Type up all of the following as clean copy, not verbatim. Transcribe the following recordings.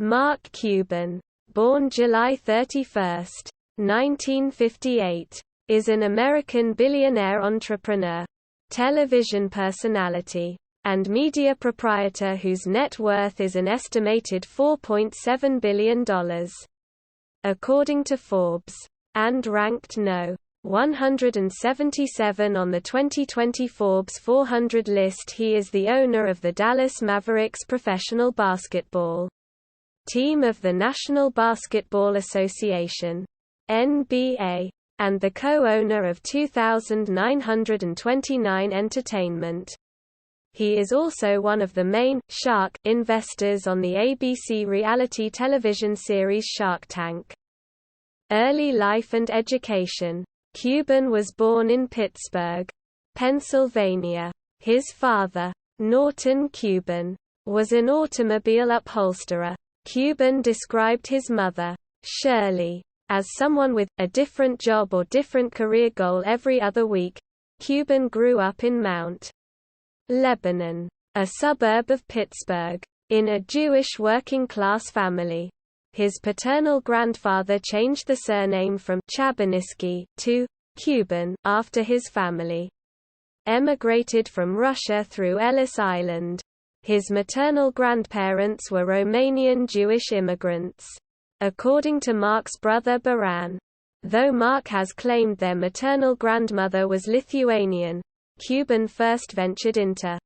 Mark Cuban, born July 31, 1958, is an American billionaire entrepreneur, television personality, and media proprietor whose net worth is an estimated $4.7 billion. According to Forbes, and ranked No. 177 on the 2020 Forbes 400 list, he is the owner of the Dallas Mavericks professional basketball team of the National Basketball Association (NBA), and the co-owner of 2929 Entertainment. He is also one of the main Shark investors on the ABC reality television series Shark Tank. Early life and education. Cuban was born in Pittsburgh, Pennsylvania. His father, Norton Cuban, was an automobile upholsterer. Cuban described his mother, Shirley, as someone with a different job or different career goal every other week. Cuban grew up in Mount Lebanon, a suburb of Pittsburgh, in a Jewish working-class family. His paternal grandfather changed the surname from Chabanisky to Cuban after his family emigrated from Russia through Ellis Island. His maternal grandparents were Romanian Jewish immigrants. According to Mark's brother Baran, though Mark has claimed their maternal grandmother was Lithuanian, Cuban first ventured into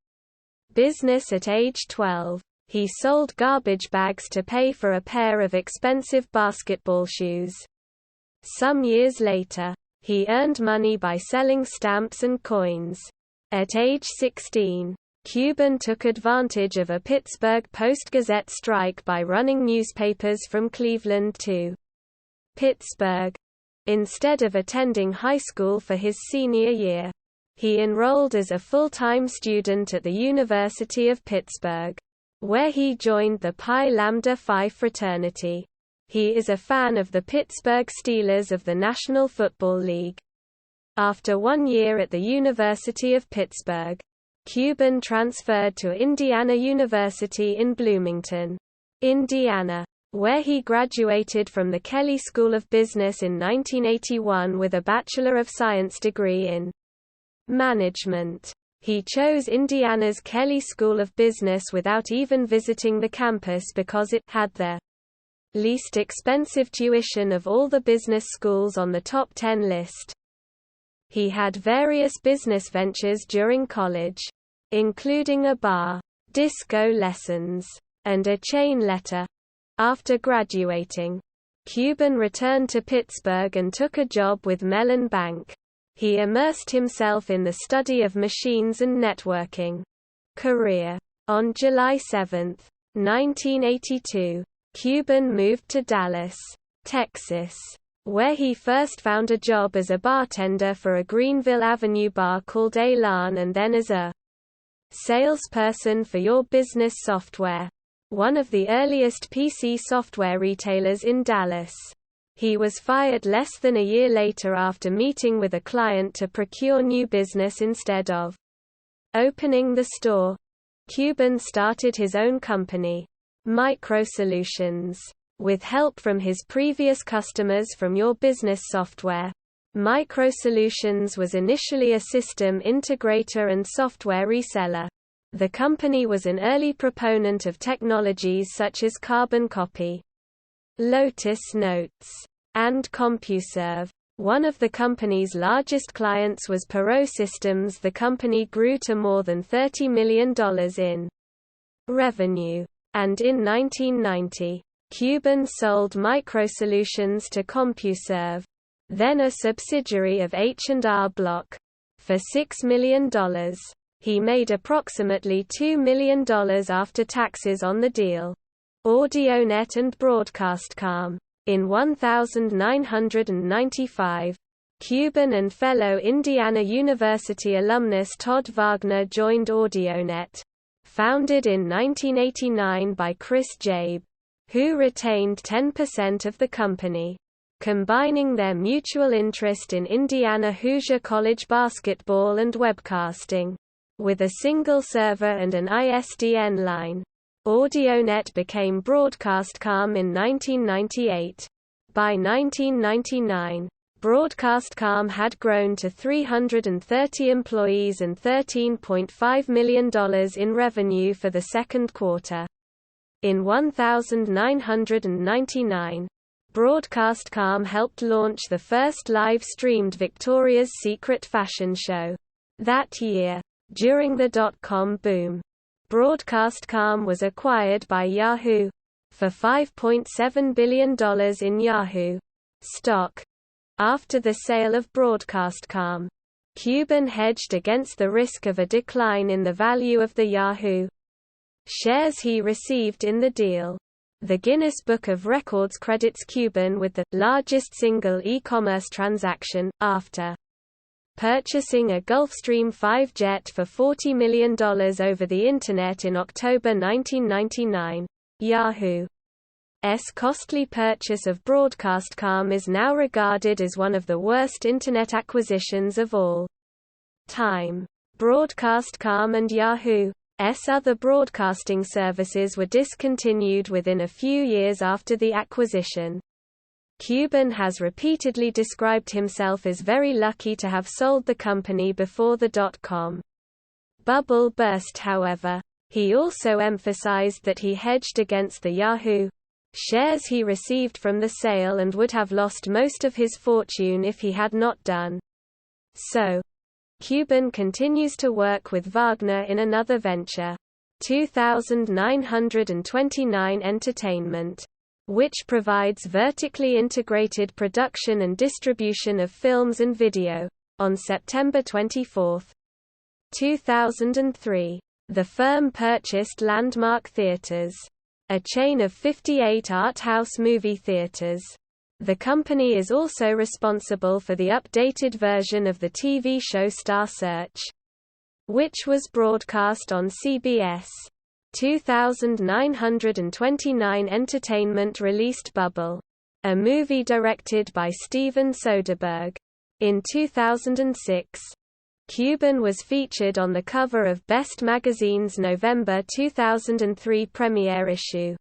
business at age 12. He sold garbage bags to pay for a pair of expensive basketball shoes. Some years later, he earned money by selling stamps and coins. At age 16, Cuban took advantage of a Pittsburgh Post-Gazette strike by running newspapers from Cleveland to Pittsburgh. Instead of attending high school for his senior year, he enrolled as a full-time student at the University of Pittsburgh, where he joined the Pi Lambda Phi fraternity. He is a fan of the Pittsburgh Steelers of the National Football League. After 1 year at the University of Pittsburgh, Cuban transferred to Indiana University in Bloomington, Indiana, where he graduated from the Kelley School of Business in 1981 with a Bachelor of Science degree in management. He chose Indiana's Kelley School of Business without even visiting the campus because it had the least expensive tuition of all the business schools on the top 10 list. He had various business ventures during college, including a bar, disco lessons, and a chain letter. After graduating, Cuban returned to Pittsburgh and took a job with Mellon Bank. He immersed himself in the study of machines and networking. Career. On July 7, 1982, Cuban moved to Dallas, Texas, where he first found a job as a bartender for a Greenville Avenue bar called Elan and then as a salesperson for Your Business Software, one of the earliest PC software retailers in Dallas. He was fired less than a year later after meeting with a client to procure new business instead of opening the store. Cuban started his own company, MicroSolutions, with help from his previous customers from Your Business Software. MicroSolutions was initially a system integrator and software reseller. The company was an early proponent of technologies such as carbon copy, Lotus Notes, and CompuServe. One of the company's largest clients was Perot Systems. The company grew to more than $30 million in revenue. And in 1990, Cuban sold MicroSolutions to CompuServe, then a subsidiary of H&R Block, for $6 million. He made approximately $2 million after taxes on the deal. AudioNet and BroadcastCom. In 1995, Cuban and fellow Indiana University alumnus Todd Wagner joined AudioNet, founded in 1989 by Chris Jabe, who retained 10% of the company. Combining their mutual interest in Indiana Hoosier college basketball and webcasting, with a single server and an ISDN line, AudioNet became Broadcastcom in 1998. By 1999, Broadcastcom had grown to 330 employees and $13.5 million in revenue for the second quarter. In 1999, Broadcastcom helped launch the first live-streamed Victoria's Secret fashion show. That year, during the dot-com boom, Broadcastcom was acquired by Yahoo! For $5.7 billion in Yahoo! Stock. After the sale of Broadcastcom, Cuban hedged against the risk of a decline in the value of the Yahoo! Shares he received in the deal. The Guinness Book of Records credits Cuban with the largest single e-commerce transaction, after purchasing a Gulfstream 5 jet for $40 million over the Internet in October 1999. Yahoo's costly purchase of Broadcastcom is now regarded as one of the worst Internet acquisitions of all time. Broadcastcom and Yahoo's other broadcasting services were discontinued within a few years after the acquisition. Cuban has repeatedly described himself as very lucky to have sold the company before the dot-com bubble burst. However, he also emphasized that he hedged against the Yahoo! Shares he received from the sale and would have lost most of his fortune if he had not done so. Cuban continues to work with Wagner in another venture, 2929 Entertainment, which provides vertically integrated production and distribution of films and video. On September 24, 2003, the firm purchased Landmark Theatres, a chain of 58 art house movie theaters. The company is also responsible for the updated version of the TV show Star Search, which was broadcast on CBS. 2929 Entertainment released Bubble, a movie directed by Steven Soderbergh. In 2006, Cuban was featured on the cover of Best Magazine's November 2003 premiere issue,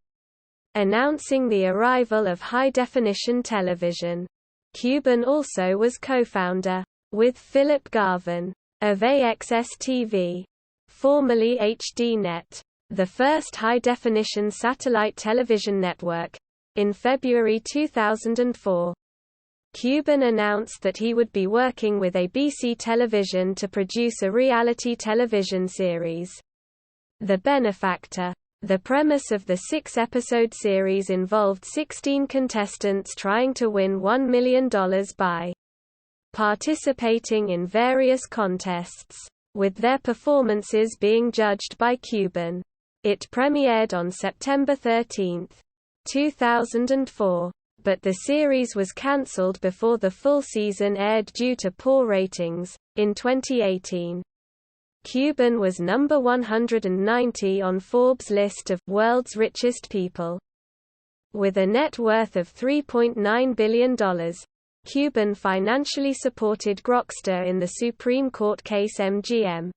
announcing the arrival of high-definition television. Cuban also was co-founder, with Philip Garvin, of AXS-TV, formerly HDNet, the first high-definition satellite television network. In February 2004, Cuban announced that he would be working with ABC Television to produce a reality television series, The Benefactor. The premise of the 6-episode series involved 16 contestants trying to win $1 million by participating in various contests, with their performances being judged by Cuban. It premiered on September 13, 2004, but the series was cancelled before the full season aired due to poor ratings. In 2018, Cuban was number 190 on Forbes' list of World's Richest People. With a net worth of $3.9 billion, Cuban financially supported Grokster in the Supreme Court case MGM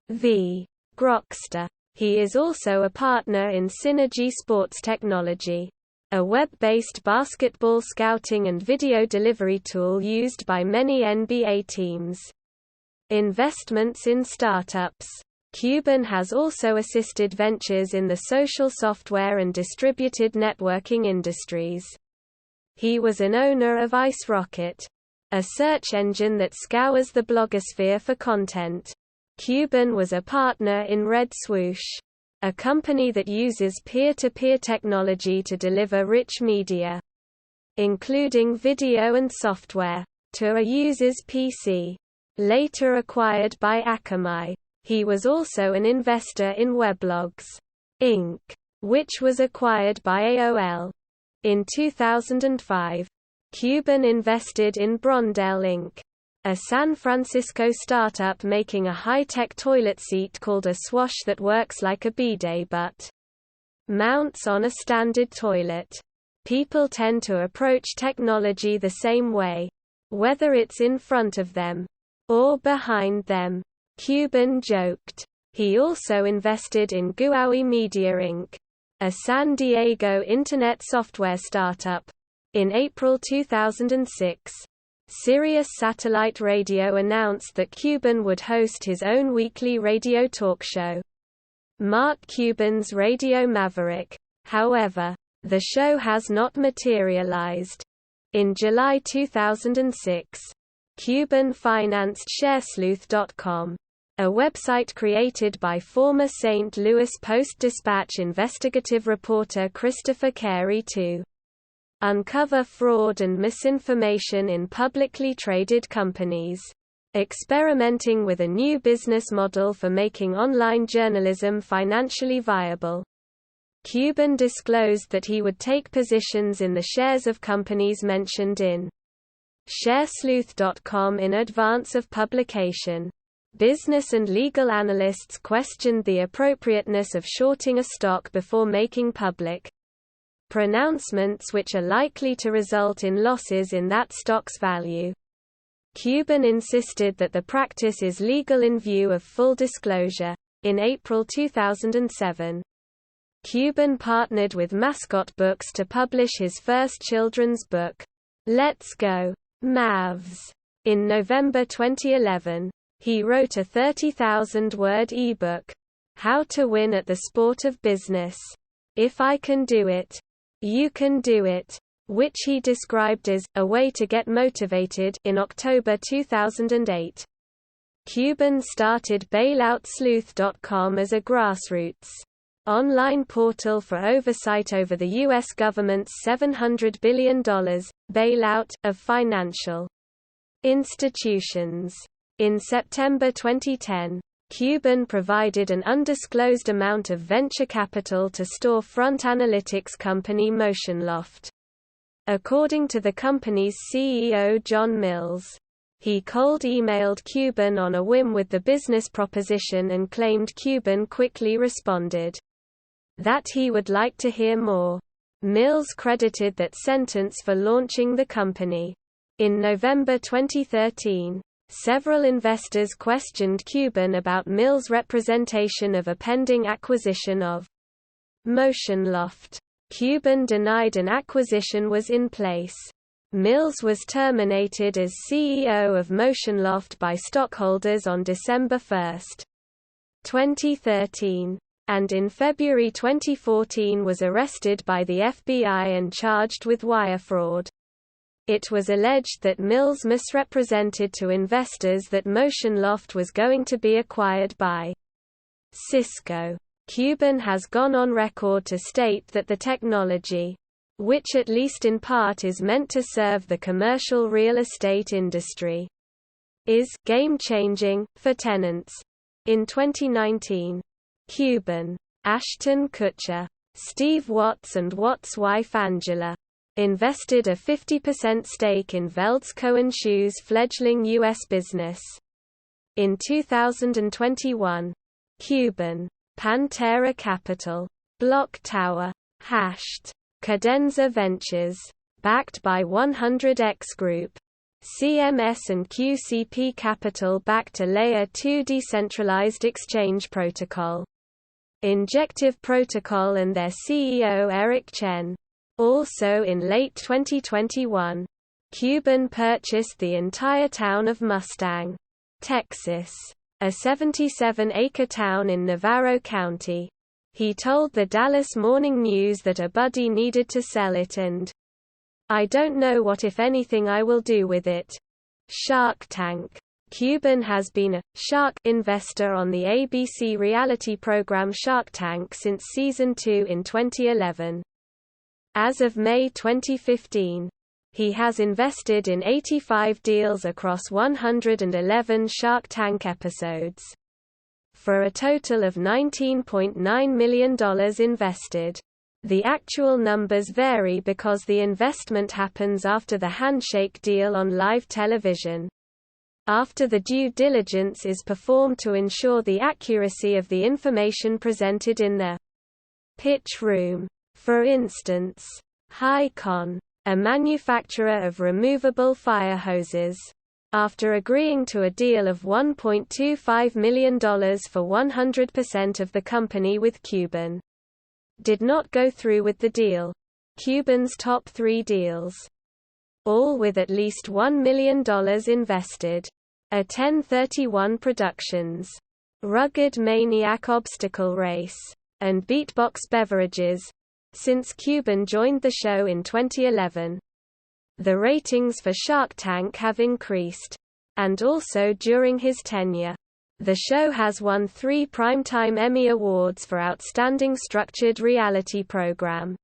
v. Grokster. He is also a partner in Synergy Sports Technology, a web-based basketball scouting and video delivery tool used by many NBA teams. Investments in startups. Cuban has also assisted ventures in the social software and distributed networking industries. He was an owner of IceRocket, a search engine that scours the blogosphere for content. Cuban was a partner in Red Swoosh, a company that uses peer-to-peer technology to deliver rich media, including video and software, to a user's PC. Later acquired by Akamai. He was also an investor in Weblogs, Inc., which was acquired by AOL. In 2005, Cuban invested in Brondell Inc., a San Francisco startup making a high-tech toilet seat called a Swash that works like a bidet but mounts on a standard toilet. People tend to approach technology the same way, whether it's in front of them or behind them, Cuban joked. He also invested in Guaui Media Inc., a San Diego internet software startup. In April 2006, Sirius Satellite Radio announced that Cuban would host his own weekly radio talk show, Mark Cuban's Radio Maverick. However, the show has not materialized. In July 2006, Cuban financed ShareSleuth.com, a website created by former St. Louis Post-Dispatch investigative reporter Christopher Carey to uncover fraud and misinformation in publicly traded companies, experimenting with a new business model for making online journalism financially viable. Cuban disclosed that he would take positions in the shares of companies mentioned in ShareSleuth.com in advance of publication. Business and legal analysts questioned the appropriateness of shorting a stock before making public pronouncements which are likely to result in losses in that stock's value. Cuban insisted that the practice is legal in view of full disclosure. In April 2007, Cuban partnered with Mascot Books to publish his first children's book, Let's Go, Mavs. In November 2011, he wrote a 30,000-word ebook, How to Win at the Sport of Business. If I Can Do It, You Can Do It, which he described as a way to get motivated. In October 2008, Cuban started BailoutSleuth.com as a grassroots online portal for oversight over the U.S. government's $700 billion bailout of financial institutions. In September 2010, Cuban provided an undisclosed amount of venture capital to storefront analytics company MotionLoft. According to the company's CEO John Mills, he cold-emailed Cuban on a whim with the business proposition and claimed Cuban quickly responded that he would like to hear more. Mills credited that sentence for launching the company. In November 2013, several investors questioned Cuban about Mills' representation of a pending acquisition of MotionLoft. Cuban denied an acquisition was in place. Mills was terminated as CEO of MotionLoft by stockholders on December 1, 2013, and in February 2014 was arrested by the FBI and charged with wire fraud. It was alleged that Mills misrepresented to investors that MotionLoft was going to be acquired by Cisco. Cuban has gone on record to state that the technology, which at least in part is meant to serve the commercial real estate industry, is game-changing for tenants. In 2019, Cuban, Ashton Kutcher, Steve Watts and Watts' wife Angela invested a 50% stake in Velds Cohen Shoes' fledgling U.S. business. In 2021, Cuban, Pantera Capital, Block Tower, Hashed, Cadenza Ventures, backed by 100X Group, CMS and QCP Capital backed a Layer 2 decentralized exchange protocol, Injective Protocol, and their CEO Eric Chen. Also in late 2021, Cuban purchased the entire town of Mustang, Texas, a 77-acre town in Navarro County. He told the Dallas Morning News that a buddy needed to sell it and, "I don't know what if anything I will do with it." Shark Tank. Cuban has been a shark investor on the ABC reality program Shark Tank since Season 2 in 2011. As of May 2015, he has invested in 85 deals across 111 Shark Tank episodes, for a total of $19.9 million invested. The actual numbers vary because the investment happens after the handshake deal on live television. After the due diligence is performed to ensure the accuracy of the information presented in the pitch room. For instance, Hycon, a manufacturer of removable fire hoses, after agreeing to a deal of $1.25 million for 100% of the company with Cuban, did not go through with the deal. Cuban's top 3 deals, all with at least $1 million invested. A 1031 Productions, Rugged Maniac Obstacle Race, and Beatbox Beverages. Since Cuban joined the show in 2011, the ratings for Shark Tank have increased. And also during his tenure, the show has won 3 Primetime Emmy Awards for Outstanding Structured Reality Program.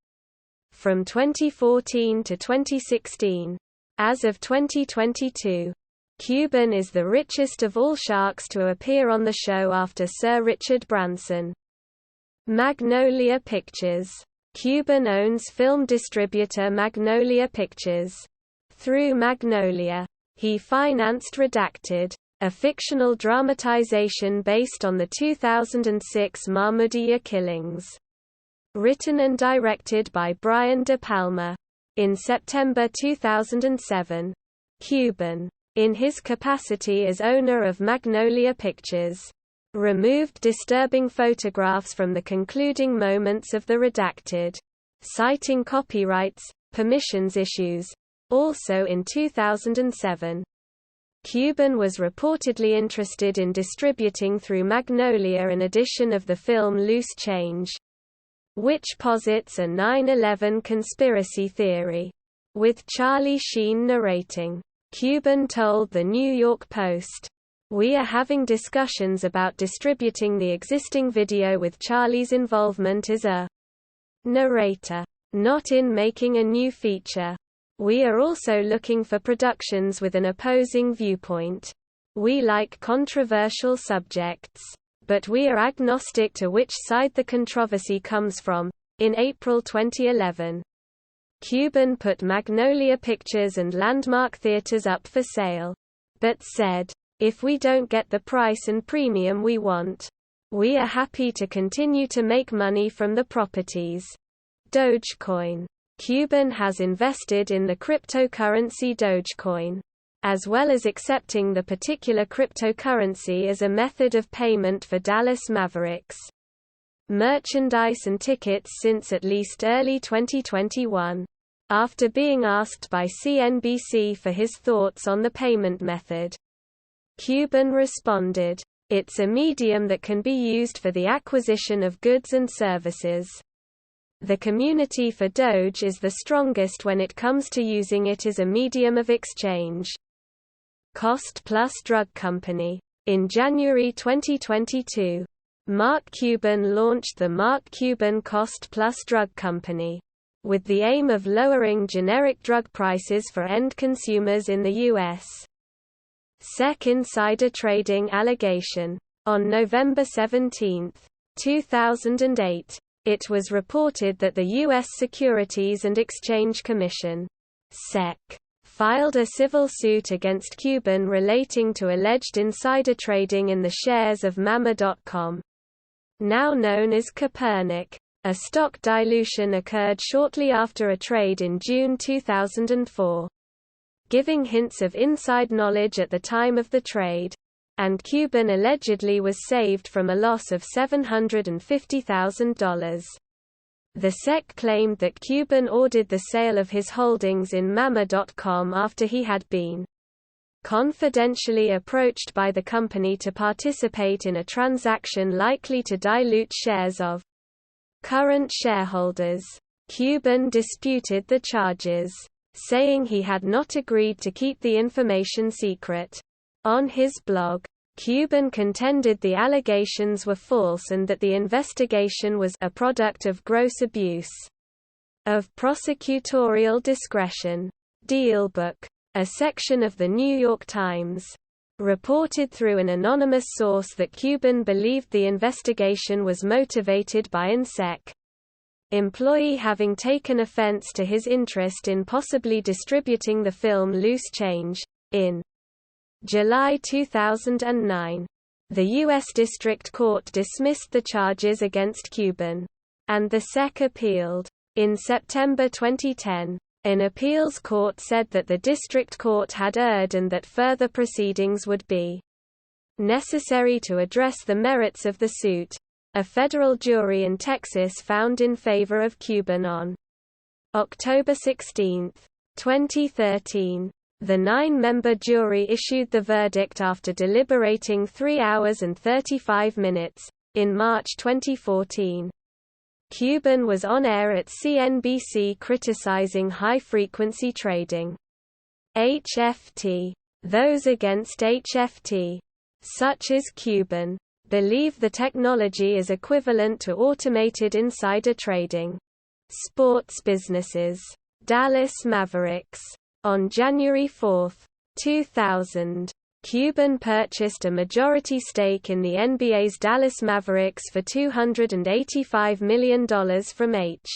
From 2014 to 2016. As of 2022, Cuban is the richest of all sharks to appear on the show after Sir Richard Branson. Magnolia Pictures. Cuban owns film distributor Magnolia Pictures. Through Magnolia, he financed Redacted, a fictional dramatization based on the 2006 Mahmoudiya killings. Written and directed by Brian De Palma. In September 2007, Cuban, in his capacity as owner of Magnolia Pictures, removed disturbing photographs from the concluding moments of the Redacted, citing copyrights, permissions issues. Also in 2007, Cuban was reportedly interested in distributing through Magnolia an edition of the film Loose Change, which posits a 9/11 conspiracy theory, with Charlie Sheen narrating. Cuban told the New York Post, "We are having discussions about distributing the existing video with Charlie's involvement as a narrator, not in making a new feature. We are also looking for productions with an opposing viewpoint. We like controversial subjects, but we are agnostic to which side the controversy comes from." In April 2011, Cuban put Magnolia Pictures and Landmark Theaters up for sale, but said, "If we don't get the price and premium we want, we are happy to continue to make money from the properties." Dogecoin. Cuban has invested in the cryptocurrency Dogecoin, as well as accepting the particular cryptocurrency as a method of payment for Dallas Mavericks merchandise and tickets since at least early 2021. After being asked by CNBC for his thoughts on the payment method, Cuban responded, "It's a medium that can be used for the acquisition of goods and services. The community for Doge is the strongest when it comes to using it as a medium of exchange." Cost Plus Drug Company. In January 2022, Mark Cuban launched the Mark Cuban Cost Plus Drug Company, with the aim of lowering generic drug prices for end consumers in the U.S. SEC insider trading allegation. On November 17, 2008, it was reported that the U.S. Securities and Exchange Commission (SEC) filed a civil suit against Cuban relating to alleged insider trading in the shares of Mama.com, now known as Copernic. A stock dilution occurred shortly after a trade in June 2004, giving hints of inside knowledge at the time of the trade, and Cuban allegedly was saved from a loss of $750,000. The SEC claimed that Cuban ordered the sale of his holdings in Mama.com after he had been confidentially approached by the company to participate in a transaction likely to dilute shares of current shareholders. Cuban disputed the charges, saying he had not agreed to keep the information secret. On his blog, Cuban contended the allegations were false and that the investigation was a product of gross abuse of prosecutorial discretion. Dealbook. A section of the New York Times reported through an anonymous source that Cuban believed the investigation was motivated by an SEC employee having taken offense to his interest in possibly distributing the film Loose Change. In July 2009, the U.S. District Court dismissed the charges against Cuban, and the SEC appealed. In September 2010, an appeals court said that the district court had erred and that further proceedings would be necessary to address the merits of the suit. A federal jury in Texas found in favor of Cuban on October 16, 2013. The 9-member jury issued the verdict after deliberating 3 hours and 35 minutes. In March 2014, Cuban was on air at CNBC criticizing high-frequency trading. HFT. Those against HFT, such as Cuban, believe the technology is equivalent to automated insider trading. Sports businesses. Dallas Mavericks. On January 4, 2000, Cuban purchased a majority stake in the NBA's Dallas Mavericks for $285 million from H.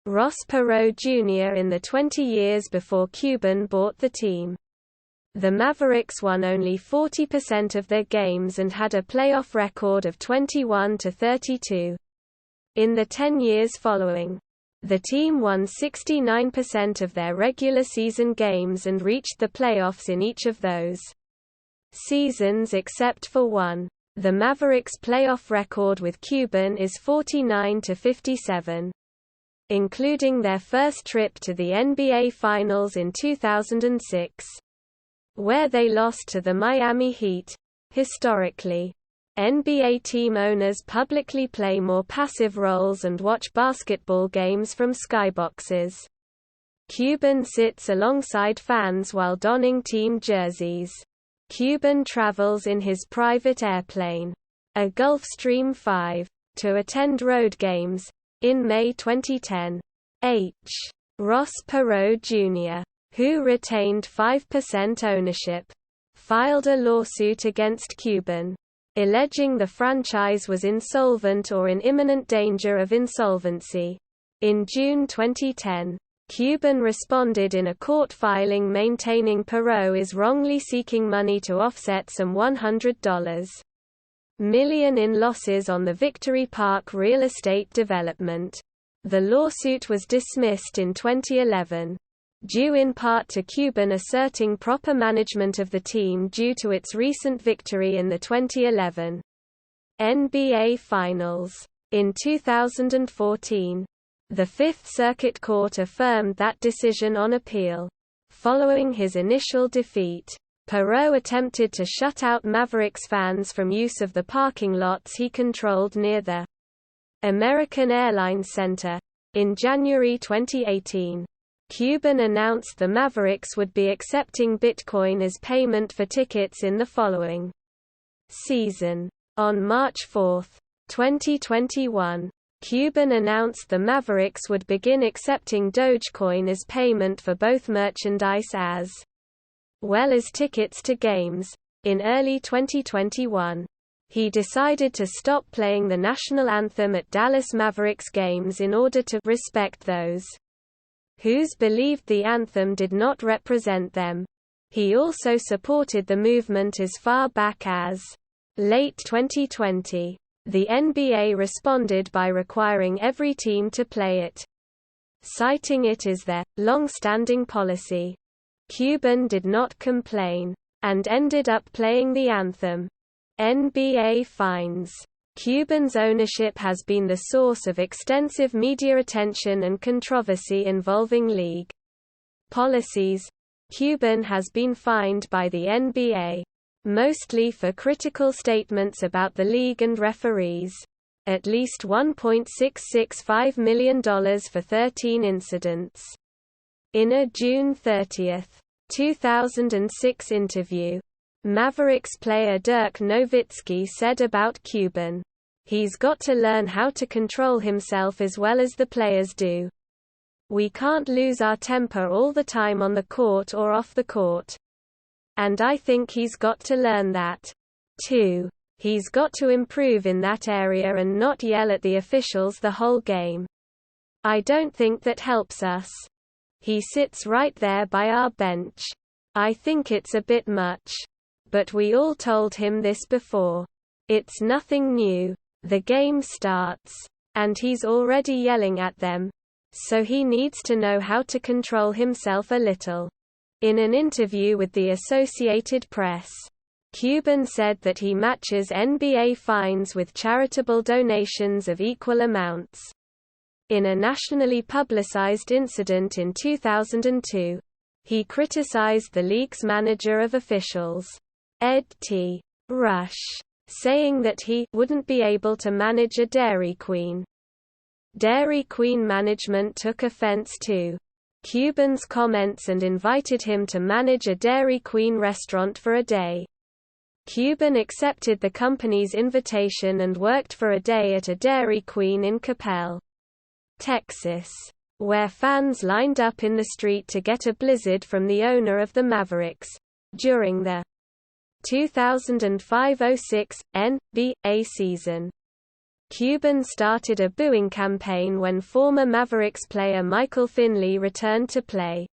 Ross Perot Jr. in the 20 years before Cuban bought the team. The Mavericks won only 40% of their games and had a playoff record of 21-32. In the 10 years following, the team won 69% of their regular season games and reached the playoffs in each of those seasons except for one. The Mavericks' playoff record with Cuban is 49-57. Including their first trip to the NBA Finals in 2006. Where they lost to the Miami Heat. Historically, NBA team owners publicly play more passive roles and watch basketball games from skyboxes. Cuban sits alongside fans while donning team jerseys. Cuban travels in his private airplane, a Gulfstream 5, to attend road games. In May 2010, H. Ross Perot Jr., who retained 5% ownership, filed a lawsuit against Cuban, alleging the franchise was insolvent or in imminent danger of insolvency. In June 2010, Cuban responded in a court filing maintaining Perot is wrongly seeking money to offset some $100 million in losses on the Victory Park real estate development. The lawsuit was dismissed in 2011, due in part to Cuban asserting proper management of the team due to its recent victory in the 2011 NBA Finals. In 2014, the Fifth Circuit Court affirmed that decision on appeal. Following his initial defeat, Perot attempted to shut out Mavericks fans from use of the parking lots he controlled near the American Airlines Center. In January 2018, Cuban announced the Mavericks would be accepting Bitcoin as payment for tickets in the following season. On March 4, 2021, Cuban announced the Mavericks would begin accepting Dogecoin as payment for both merchandise as well as tickets to games. In early 2021, he decided to stop playing the national anthem at Dallas Mavericks games in order to respect those whose believed the anthem did not represent them. He also supported the movement as far back as late 2020. The NBA responded by requiring every team to play it, citing it as their long-standing policy. Cuban did not complain, and ended up playing the anthem. NBA fines. Cuban's ownership has been the source of extensive media attention and controversy involving league policies. Cuban has been fined by the NBA, mostly for critical statements about the league and referees, at least $1.665 million for 13 incidents. In a June 30, 2006 interview, Mavericks player Dirk Nowitzki said about Cuban, "He's got to learn how to control himself as well as the players do. We can't lose our temper all the time on the court or off the court. And I think he's got to learn that, too. He's got to improve in that area and not yell at the officials the whole game. I don't think that helps us. He sits right there by our bench. I think it's a bit much. But we all told him this before. It's nothing new. The game starts, and he's already yelling at them. So he needs to know how to control himself a little." In an interview with the Associated Press, Cuban said that he matches NBA fines with charitable donations of equal amounts. In a nationally publicized incident in 2002, he criticized the league's manager of officials, Ed T. Rush, saying that he wouldn't be able to manage a Dairy Queen. Dairy Queen management took offense to Cuban's comments and invited him to manage a Dairy Queen restaurant for a day. Cuban accepted the company's invitation and worked for a day at a Dairy Queen in Coppell, Texas, where fans lined up in the street to get a blizzard from the owner of the Mavericks. During the 2005-06 NBA season, Cuban started a booing campaign when former Mavericks player Michael Finley returned to play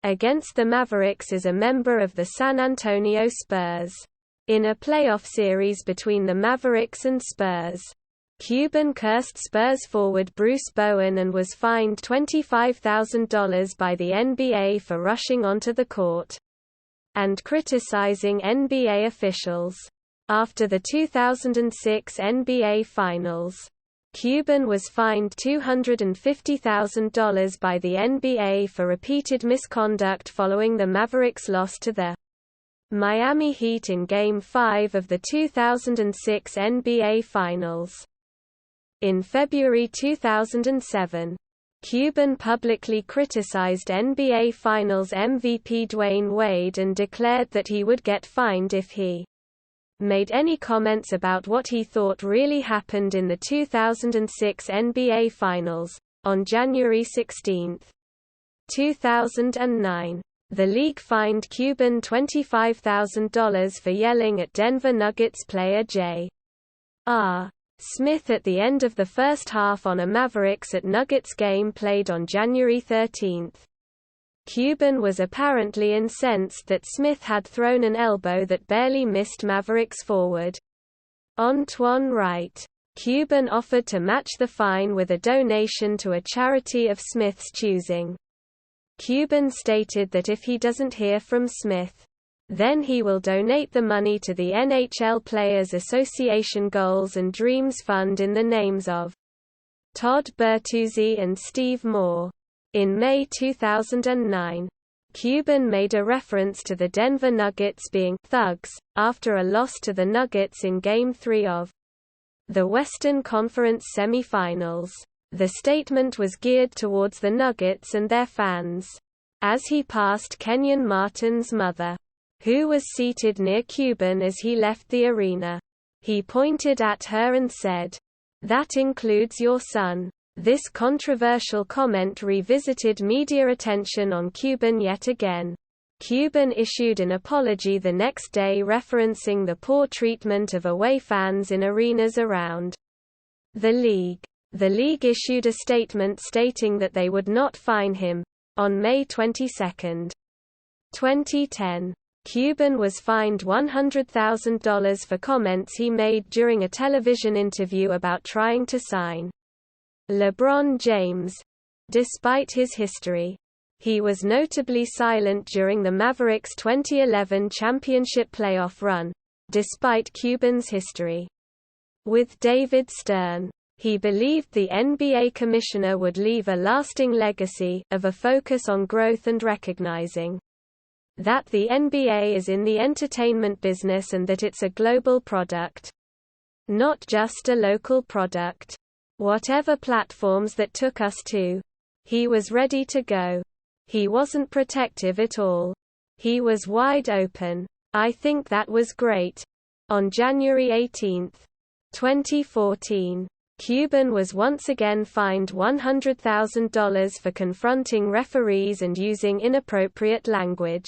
against the Mavericks as a member of the San Antonio Spurs. In a playoff series between the Mavericks and Spurs, Cuban cursed Spurs forward Bruce Bowen and was fined $25,000 by the NBA for rushing onto the court and criticizing NBA officials. After the 2006 NBA Finals, Cuban was fined $250,000 by the NBA for repeated misconduct following the Mavericks' loss to the Miami Heat in Game 5 of the 2006 NBA Finals. In February 2007, Cuban publicly criticized NBA Finals MVP Dwayne Wade and declared that he would get fined if he made any comments about what he thought really happened in the 2006 NBA Finals. On January 16, 2009, the league fined Cuban $25,000 for yelling at Denver Nuggets player J.R. Smith at the end of the first half on a Mavericks at Nuggets game played on January 13. Cuban was apparently incensed that Smith had thrown an elbow that barely missed Mavericks forward Antoine Wright. Cuban offered to match the fine with a donation to a charity of Smith's choosing. Cuban stated that if he doesn't hear from Smith, then he will donate the money to the NHL Players Association Goals and Dreams Fund in the names of Todd Bertuzzi and Steve Moore. In May 2009, Cuban made a reference to the Denver Nuggets being thugs after a loss to the Nuggets in Game 3 of the Western Conference semifinals. The statement was geared towards the Nuggets and their fans. As he passed Kenyon Martin's mother, who was seated near Cuban as he left the arena, he pointed at her and said, "That includes your son." This controversial comment revisited media attention on Cuban yet again. Cuban issued an apology the next day referencing the poor treatment of away fans in arenas around the league. The league issued a statement stating that they would not fine him. On May 22, 2010, Cuban was fined $100,000 for comments he made during a television interview about trying to sign LeBron James. Despite his history, he was notably silent during the Mavericks' 2011 championship playoff run, despite Cuban's history with David Stern. He believed the NBA commissioner would leave a lasting legacy of a focus on growth and recognizing that the NBA is in the entertainment business and that it's a global product, not just a local product. Whatever platforms that took us to, he was ready to go. He wasn't protective at all. He was wide open. I think that was great. On January 18, 2014, Cuban was once again fined $100,000 for confronting referees and using inappropriate language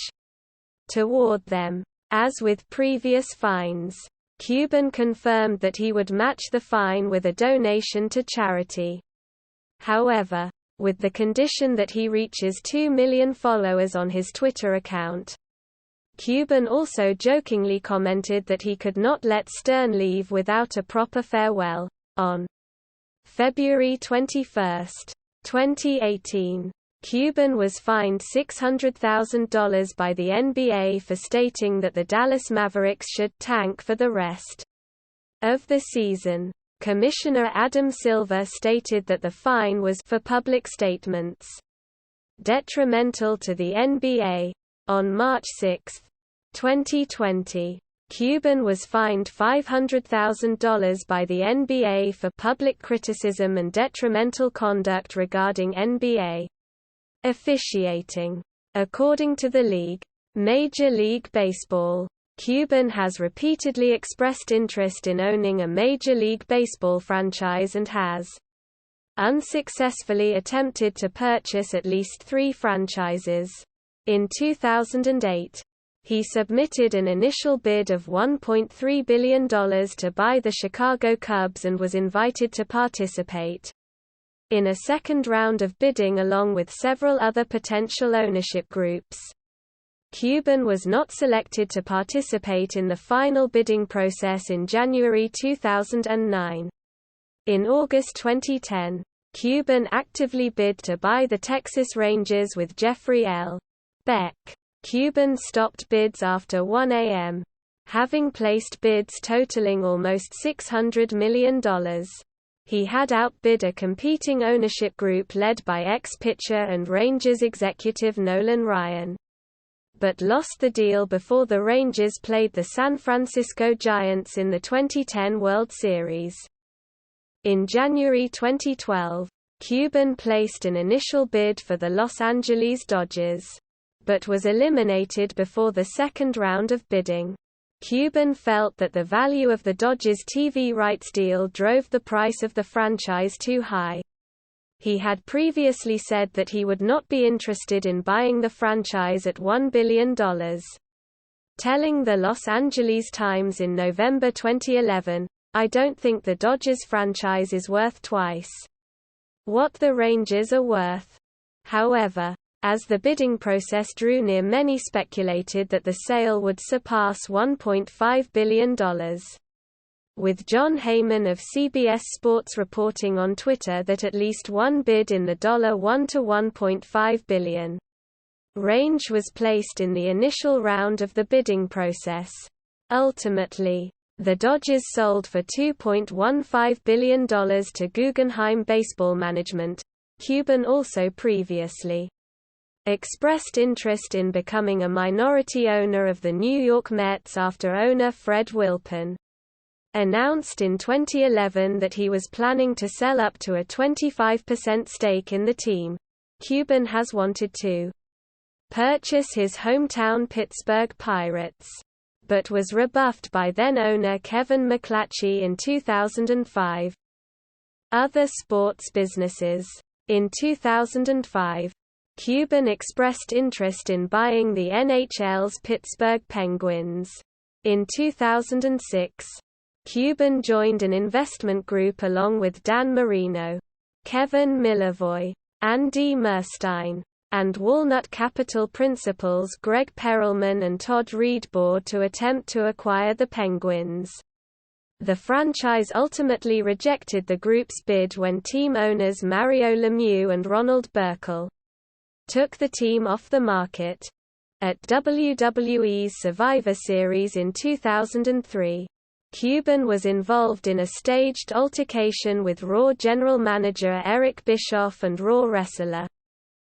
toward them. As with previous fines, Cuban confirmed that he would match the fine with a donation to charity. However, with the condition that he reaches 2 million followers on his Twitter account. Cuban also jokingly commented that he could not let Stern leave without a proper farewell. On February 21, 2018, Cuban was fined $600,000 by the NBA for stating that the Dallas Mavericks should tank for the rest of the season. Commissioner Adam Silver stated that the fine was for public statements detrimental to the NBA. On March 6, 2020, Cuban was fined $500,000 by the NBA for public criticism and detrimental conduct regarding NBA officiating. According to the league, Major League Baseball, Cuban has repeatedly expressed interest in owning a Major League Baseball franchise and has unsuccessfully attempted to purchase at least 3 franchises. In 2008, he submitted an initial bid of $1.3 billion to buy the Chicago Cubs and was invited to participate in a second round of bidding along with several other potential ownership groups. Cuban was not selected to participate in the final bidding process in January 2009. In August 2010, Cuban actively bid to buy the Texas Rangers with Jeffrey L. Beck. Cuban stopped bids after 1 a.m., having placed bids totaling almost $600 million. He had outbid a competing ownership group led by ex-pitcher and Rangers executive Nolan Ryan, but lost the deal before the Rangers played the San Francisco Giants in the 2010 World Series. In January 2012, Cuban placed an initial bid for the Los Angeles Dodgers, but was eliminated before the second round of bidding. Cuban felt that the value of the Dodgers' TV rights deal drove the price of the franchise too high. He had previously said that he would not be interested in buying the franchise at $1 billion. Telling the Los Angeles Times in November 2011, "I don't think the Dodgers franchise is worth twice what the Rangers are worth." However, as the bidding process drew near, many speculated that the sale would surpass $1.5 billion. With John Heyman of CBS Sports reporting on Twitter that at least one bid in the $1 to $1.5 billion range was placed in the initial round of the bidding process. Ultimately, the Dodgers sold for $2.15 billion to Guggenheim Baseball Management. Cuban also previously expressed interest in becoming a minority owner of the New York Mets after owner Fred Wilpon announced in 2011 that he was planning to sell up to a 25% stake in the team. Cuban has wanted to purchase his hometown Pittsburgh Pirates, but was rebuffed by then-owner Kevin McClatchy in 2005. Other sports businesses. In 2005, Cuban expressed interest in buying the NHL's Pittsburgh Penguins. In 2006, Cuban joined an investment group along with Dan Marino, Kevin Milivoj, Andy Murstein, and Walnut Capital principals Greg Perelman and Todd Reedboard to attempt to acquire the Penguins. The franchise ultimately rejected the group's bid when team owners Mario Lemieux and Ronald Burkle took the team off the market. At WWE's Survivor Series in 2003, Cuban was involved in a staged altercation with Raw general manager Eric Bischoff and Raw wrestler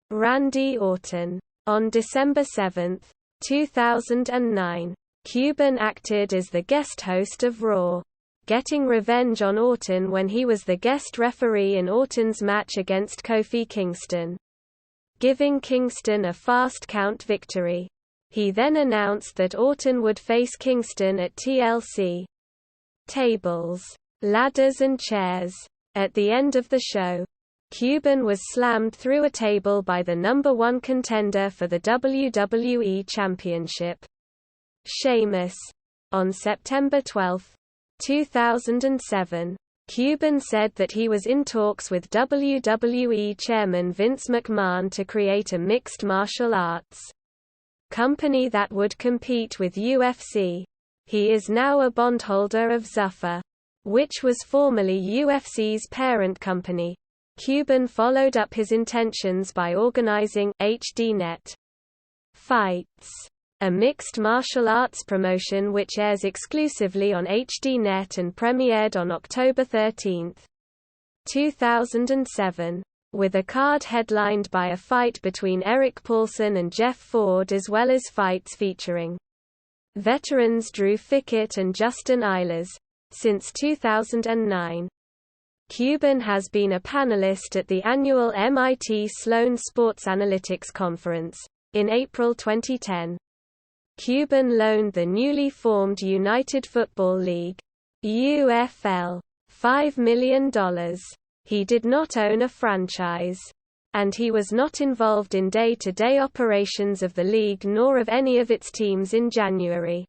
Randy Orton. On December 7, 2009, Cuban acted as the guest host of Raw, getting revenge on Orton when he was the guest referee in Orton's match against Kofi Kingston, giving Kingston a fast count victory. He then announced that Orton would face Kingston at TLC Tables, Ladders and Chairs. At the end of the show, Cuban was slammed through a table by the #1 contender for the WWE Championship, Sheamus. On September 12, 2007, Cuban said that he was in talks with WWE chairman Vince McMahon to create a mixed martial arts company that would compete with UFC. He is now a bondholder of Zuffa, which was formerly UFC's parent company. Cuban followed up his intentions by organizing HDNet Fights, a mixed martial arts promotion which airs exclusively on HDNet and premiered on October 13, 2007. With a card headlined by a fight between Eric Paulson and Jeff Ford as well as fights featuring veterans Drew Fickett and Justin Eilers. Since 2009. Cuban has been a panelist at the annual MIT Sloan Sports Analytics Conference. In April 2010, Cuban loaned the newly formed United Football League (UFL) $5 million. He did not own a franchise, and he was not involved in day-to-day operations of the league nor of any of its teams in January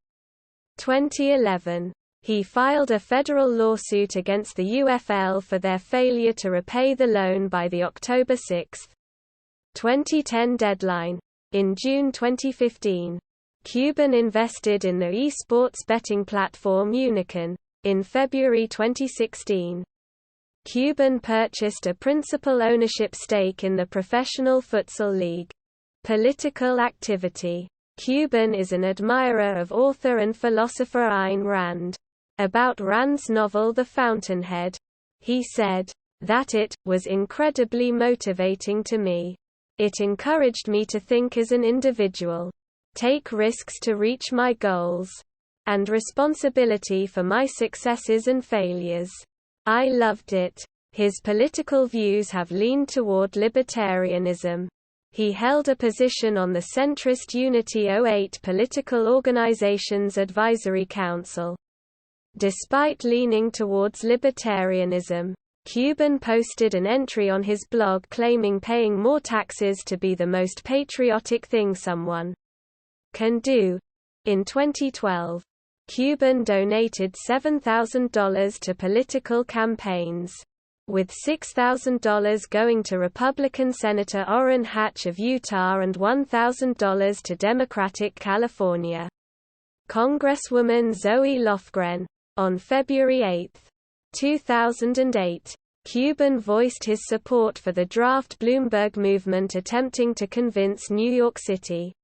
2011. He filed a federal lawsuit against the UFL for their failure to repay the loan by the October 6, 2010 deadline. In June 2015, Cuban invested in the esports betting platform Unicorn. In February 2016, Cuban purchased a principal ownership stake in the Professional Futsal League. Political activity. Cuban is an admirer of author and philosopher Ayn Rand. About Rand's novel The Fountainhead, he said, that it was incredibly motivating to me. It encouraged me to think as an individual, take risks to reach my goals, and responsibility for my successes and failures. I loved it. His political views have leaned toward libertarianism. He held a position on the centrist Unity 08 Political Organizations Advisory Council. Despite leaning towards libertarianism, Cuban posted an entry on his blog claiming paying more taxes to be the most patriotic thing someone can do. In 2012, Cuban donated $7,000 to political campaigns, with $6,000 going to Republican Senator Orrin Hatch of Utah and $1,000 to Democratic California Congresswoman Zoe Lofgren. On February 8, 2008, Cuban voiced his support for the draft Bloomberg movement attempting to convince New York City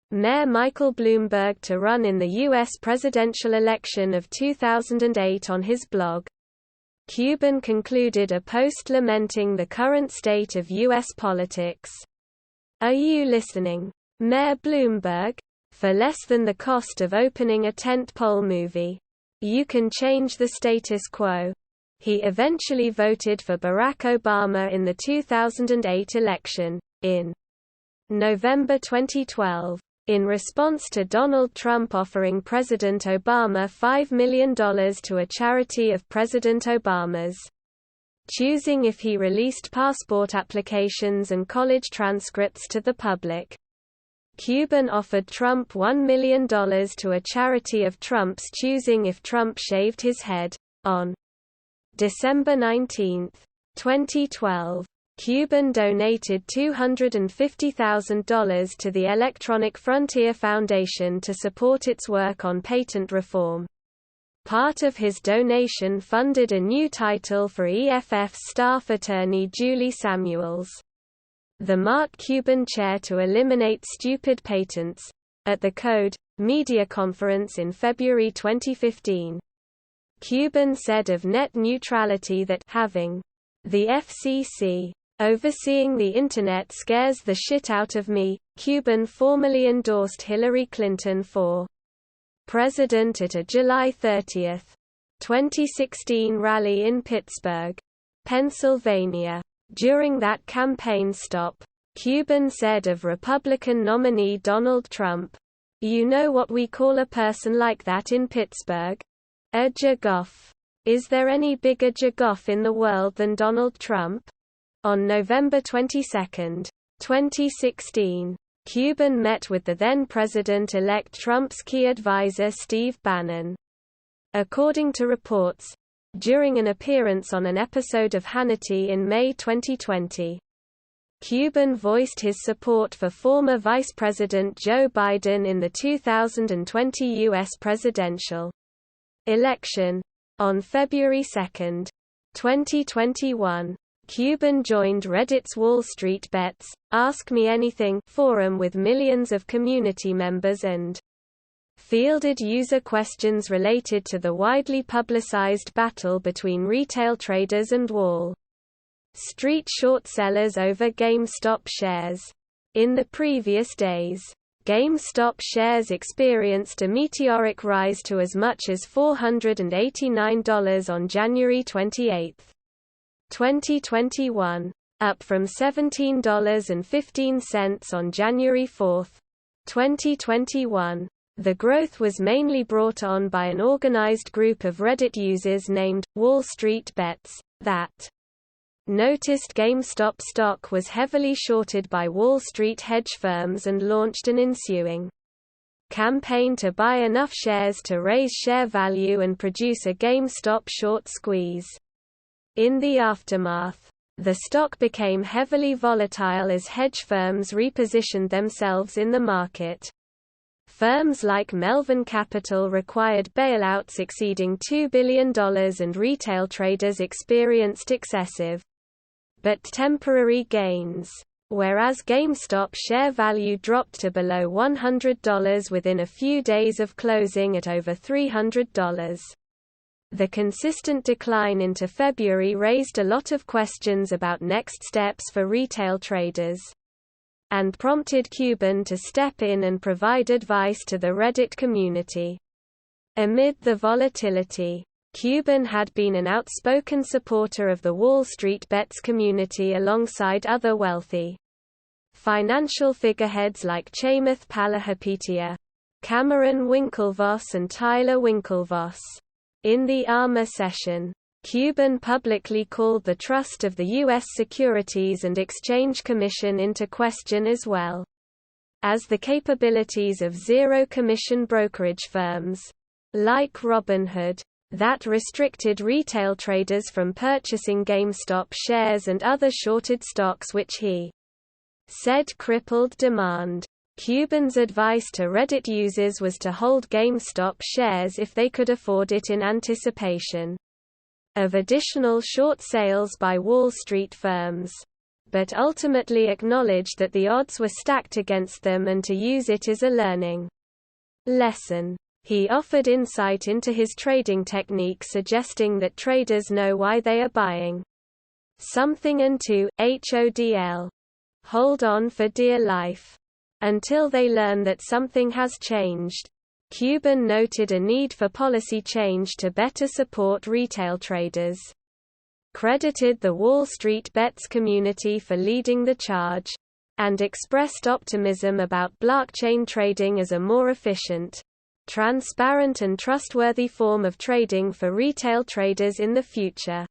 Mayor Michael Bloomberg to run in the U.S. presidential election of 2008 on his blog. Cuban concluded a post lamenting the current state of U.S. politics. Are you listening, Mayor Bloomberg? For less than the cost of opening a tent-pole movie, you can change the status quo. He eventually voted for Barack Obama in the 2008 election. In November 2012, in response to Donald Trump offering President Obama $5 million to a charity of President Obama's choosing if he released passport applications and college transcripts to the public, Cuban offered Trump $1 million to a charity of Trump's choosing if Trump shaved his head. On December 19, 2012, Cuban donated $250,000 to the Electronic Frontier Foundation to support its work on patent reform. Part of his donation funded a new title for EFF's staff attorney Julie Samuels, the Mark Cuban Chair to Eliminate Stupid Patents, at the Code Media Conference in February 2015. Cuban said of net neutrality that having the FCC overseeing the Internet scares the shit out of me. Cuban formally endorsed Hillary Clinton for president at a July 30, 2016 rally in Pittsburgh, Pennsylvania. During that campaign stop, Cuban said of Republican nominee Donald Trump, "You know what we call a person like that in Pittsburgh? A jagoff. Is there any bigger jagoff in the world than Donald Trump?" On November 22, 2016, Cuban met with the then-President-elect Trump's key advisor Steve Bannon. According to reports, during an appearance on an episode of Hannity in May 2020, Cuban voiced his support for former Vice President Joe Biden in the 2020 U.S. presidential election. On February 2, 2021, Cuban joined Reddit's Wall Street Bets, Ask Me Anything forum with millions of community members and fielded user questions related to the widely publicized battle between retail traders and Wall Street short sellers over GameStop shares. In the previous days, GameStop shares experienced a meteoric rise to as much as $489 on January 28, 2021, up from $17.15 on January 4, 2021. The growth was mainly brought on by an organized group of Reddit users named Wall Street Bets that noticed GameStop stock was heavily shorted by Wall Street hedge firms and launched an ensuing campaign to buy enough shares to raise share value and produce a GameStop short squeeze. In the aftermath, the stock became heavily volatile as hedge firms repositioned themselves in the market. Firms like Melvin Capital required bailouts exceeding $2 billion and retail traders experienced excessive but temporary gains, whereas GameStop share value dropped to below $100 within a few days of closing at over $300. The consistent decline into February raised a lot of questions about next steps for retail traders, and prompted Cuban to step in and provide advice to the Reddit community. Amid the volatility, Cuban had been an outspoken supporter of the Wall Street Bets community alongside other wealthy financial figureheads like Chamath Palihapitiya, Cameron Winklevoss and Tyler Winklevoss. In the ARMA session, Cuban publicly called the trust of the U.S. Securities and Exchange Commission into question as well as the capabilities of zero-commission brokerage firms, like Robinhood, that restricted retail traders from purchasing GameStop shares and other shorted stocks which he said crippled demand. Cuban's advice to Reddit users was to hold GameStop shares if they could afford it in anticipation of additional short sales by Wall Street firms, but ultimately acknowledged that the odds were stacked against them and to use it as a learning lesson. He offered insight into his trading technique, suggesting that traders know why they are buying something and to HODL, hold on for dear life, until they learn that something has changed. Cuban noted a need for policy change to better support retail traders, credited the Wall Street Bets community for leading the charge, and expressed optimism about blockchain trading as a more efficient, transparent and trustworthy form of trading for retail traders in the future.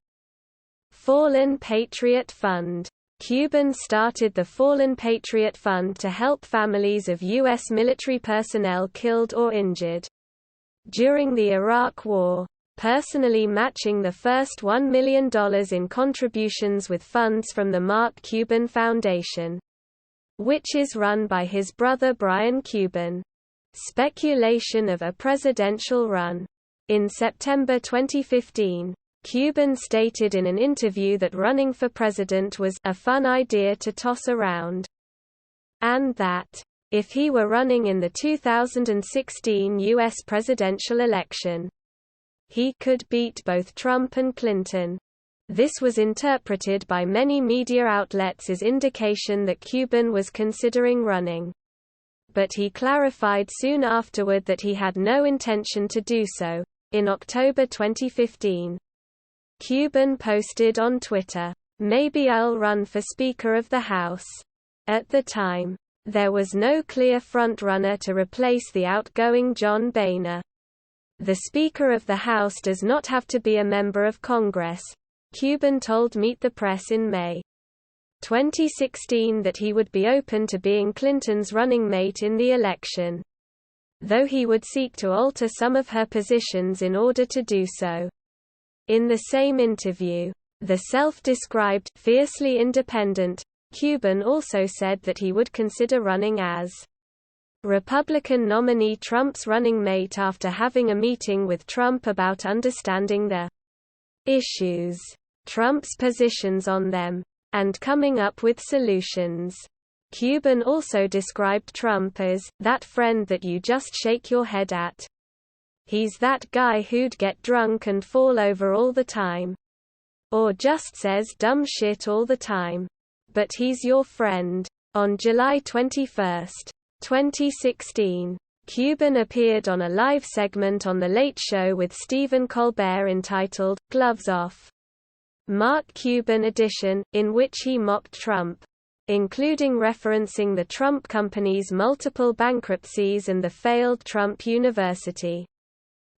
Fallen Patriot Fund. Cuban started the Fallen Patriot Fund to help families of U.S. military personnel killed or injured during the Iraq War, personally matching the first $1 million in contributions with funds from the Mark Cuban Foundation, which is run by his brother Brian Cuban. Speculation of a presidential run. In September 2015, Cuban stated in an interview that running for president was a fun idea to toss around, and that, if he were running in the 2016 U.S. presidential election, he could beat both Trump and Clinton. This was interpreted by many media outlets as indication that Cuban was considering running, but he clarified soon afterward that he had no intention to do so. In October 2015, Cuban posted on Twitter, "Maybe I'll run for Speaker of the House." At the time, there was no clear frontrunner to replace the outgoing John Boehner. The Speaker of the House does not have to be a member of Congress, Cuban told Meet the Press in May 2016 that he would be open to being Clinton's running mate in the election, though he would seek to alter some of her positions in order to do so. In the same interview, the self-described fiercely independent Cuban also said that he would consider running as Republican nominee Trump's running mate after having a meeting with Trump about understanding the issues Trump's positions on them, and coming up with solutions. Cuban also described Trump as, "that friend that you just shake your head at. He's that guy who'd get drunk and fall over all the time. Or just says dumb shit all the time. But he's your friend." On July 21, 2016, Cuban appeared on a live segment on The Late Show with Stephen Colbert entitled, "Gloves Off. Mark Cuban Edition," in which he mocked Trump, including referencing the Trump Company's multiple bankruptcies and the failed Trump University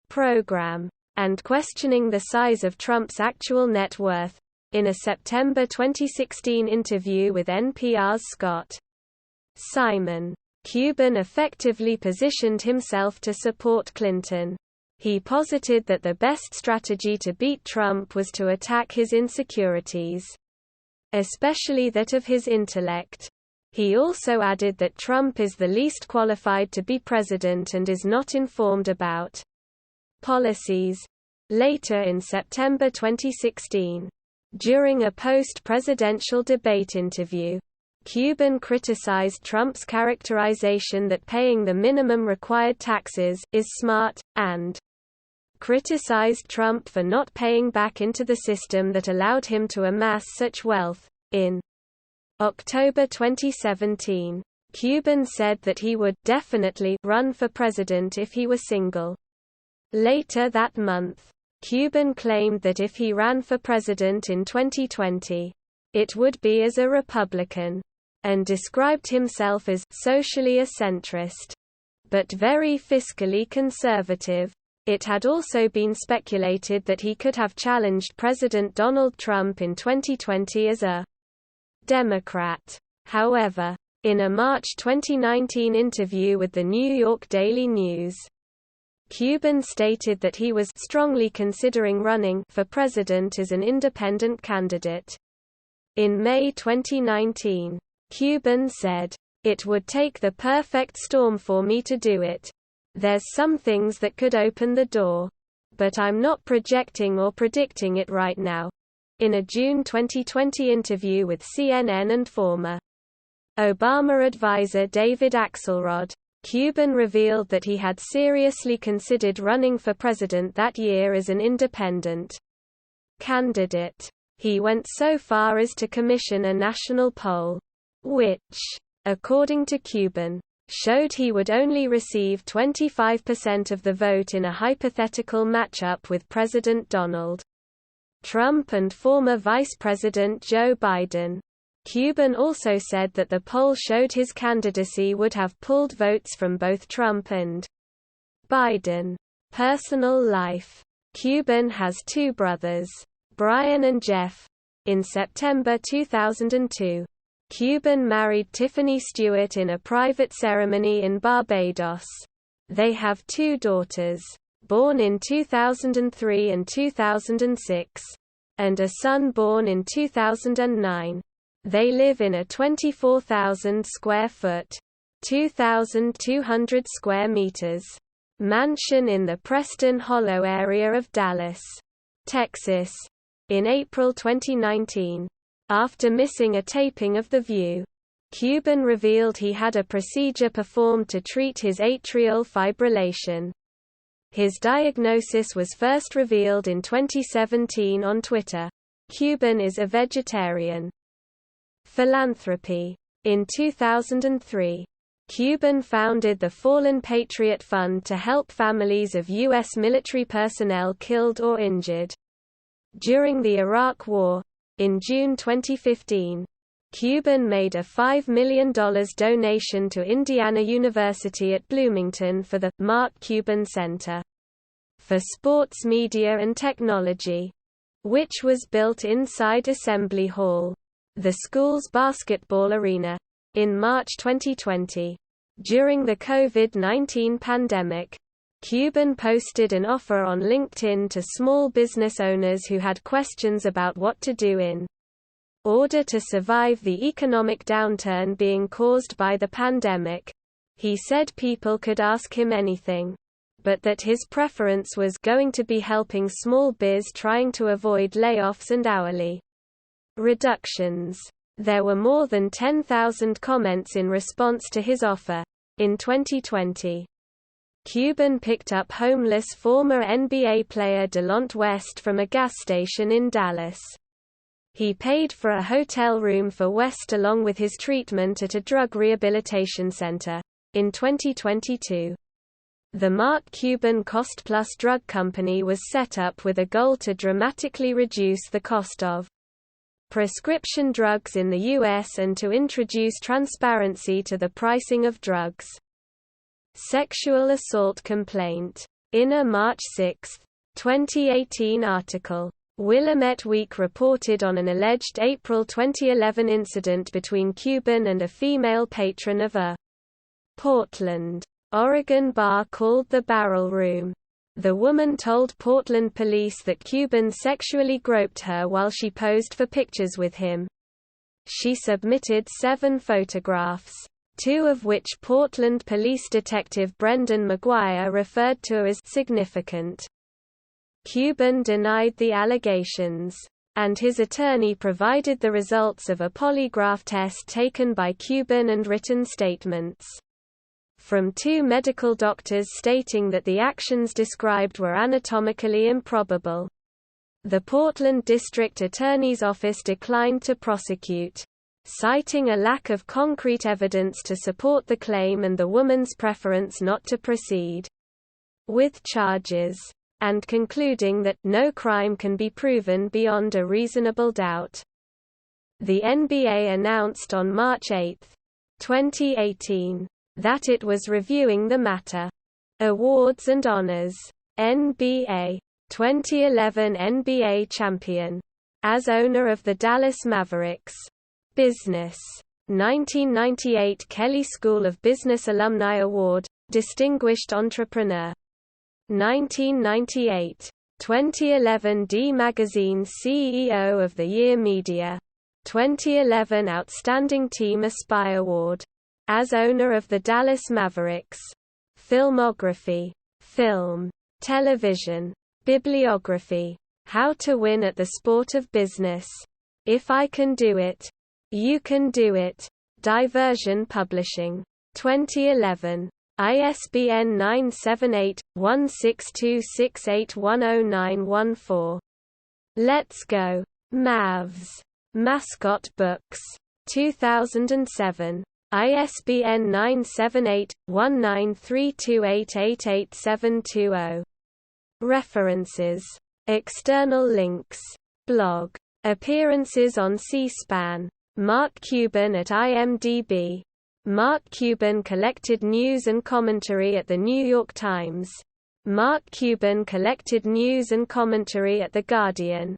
program, and questioning the size of Trump's actual net worth. In a September 2016 interview with NPR's Scott Simon, Cuban effectively positioned himself to support Clinton. He posited that the best strategy to beat Trump was to attack his insecurities, especially that of his intellect. He also added that Trump is the least qualified to be president and is not informed about policies. Later in September 2016, during a post-presidential debate interview, Cuban criticized Trump's characterization that paying the minimum required taxes is smart, and criticized Trump for not paying back into the system that allowed him to amass such wealth. In October 2017, Cuban said that he would definitely run for president if he were single. Later that month, Cuban claimed that if he ran for president in 2020, it would be as a Republican, and described himself as socially a centrist, but very fiscally conservative. It had also been speculated that he could have challenged President Donald Trump in 2020 as a Democrat. However, in a March 2019 interview with the New York Daily News, Cuban stated that he was strongly considering running for president as an independent candidate. In May 2019, Cuban said, "It would take the perfect storm for me to do it. There's some things that could open the door. But I'm not projecting or predicting it right now." In a June 2020 interview with CNN and former Obama advisor David Axelrod, Cuban revealed that he had seriously considered running for president that year as an independent candidate. He went so far as to commission a national poll, which, according to Cuban, showed he would only receive 25% of the vote in a hypothetical matchup with President Donald Trump and former Vice President Joe Biden. Cuban also said that the poll showed his candidacy would have pulled votes from both Trump and Biden. Personal life. Cuban has two brothers, Brian and Jeff. In September 2002, Cuban married Tiffany Stewart in a private ceremony in Barbados. They have two daughters, born in 2003 and 2006, and a son born in 2009. They live in a 24,000 square foot, 2,200 square meters mansion in the Preston Hollow area of Dallas, Texas. In April 2019, after missing a taping of The View, Cuban revealed he had a procedure performed to treat his atrial fibrillation. His diagnosis was first revealed in 2017 on Twitter. Cuban is a vegetarian. Philanthropy. In 2003, Cuban founded the Fallen Patriot Fund to help families of U.S. military personnel killed or injured during the Iraq War. In June 2015, Cuban made a $5 million donation to Indiana University at Bloomington for the Mark Cuban Center for Sports Media and Technology, which was built inside Assembly Hall, the school's basketball arena. In March 2020, during the COVID-19 pandemic, Cuban posted an offer on LinkedIn to small business owners who had questions about what to do in order to survive the economic downturn being caused by the pandemic. He said people could ask him anything. but that his preference was going to be helping small biz trying to avoid layoffs and hourly reductions. There were more than 10,000 comments in response to his offer. In 2020, Cuban picked up homeless former NBA player Delonte West from a gas station in Dallas. He paid for a hotel room for West along with his treatment at a drug rehabilitation center. In 2022, the Mark Cuban Cost Plus drug company was set up with a goal to dramatically reduce the cost of prescription drugs in the U.S. and to introduce transparency to the pricing of drugs. Sexual assault complaint. In a March 6, 2018 article, Willamette Week reported on an alleged April 2011 incident between Cuban and a female patron of a Portland, Oregon bar called the Barrel Room. The woman told Portland police that Cuban sexually groped her while she posed for pictures with him. She submitted 7 photographs, 2 of which Portland Police Detective Brendan McGuire referred to as significant. Cuban denied the allegations, and his attorney provided the results of a polygraph test taken by Cuban and written statements from 2 medical doctors stating that the actions described were anatomically improbable. The Portland District Attorney's Office declined to prosecute, citing a lack of concrete evidence to support the claim and the woman's preference not to proceed with charges, and concluding that no crime can be proven beyond a reasonable doubt. The NBA announced on March 8, 2018, that it was reviewing the matter. Awards and honors. NBA 2011 NBA champion. As owner of the Dallas Mavericks. Business. 1998 Kelley School of Business Alumni Award, Distinguished Entrepreneur. 1998. 2011 D Magazine CEO of the Year Media. 2011 Outstanding Team Aspire Award. As owner of the Dallas Mavericks. Filmography. Film. Television. Bibliography. How to Win at the Sport of Business. If I Can Do It. You Can Do It. Diversion Publishing. 2011. ISBN 978-1626810914. Let's Go. Mavs. Mascot Books. 2007. ISBN 978-1932888720. References. External links. Blog. Appearances on C-SPAN. Mark Cuban at IMDb. Mark Cuban collected news and commentary at The New York Times. Mark Cuban collected news and commentary at The Guardian.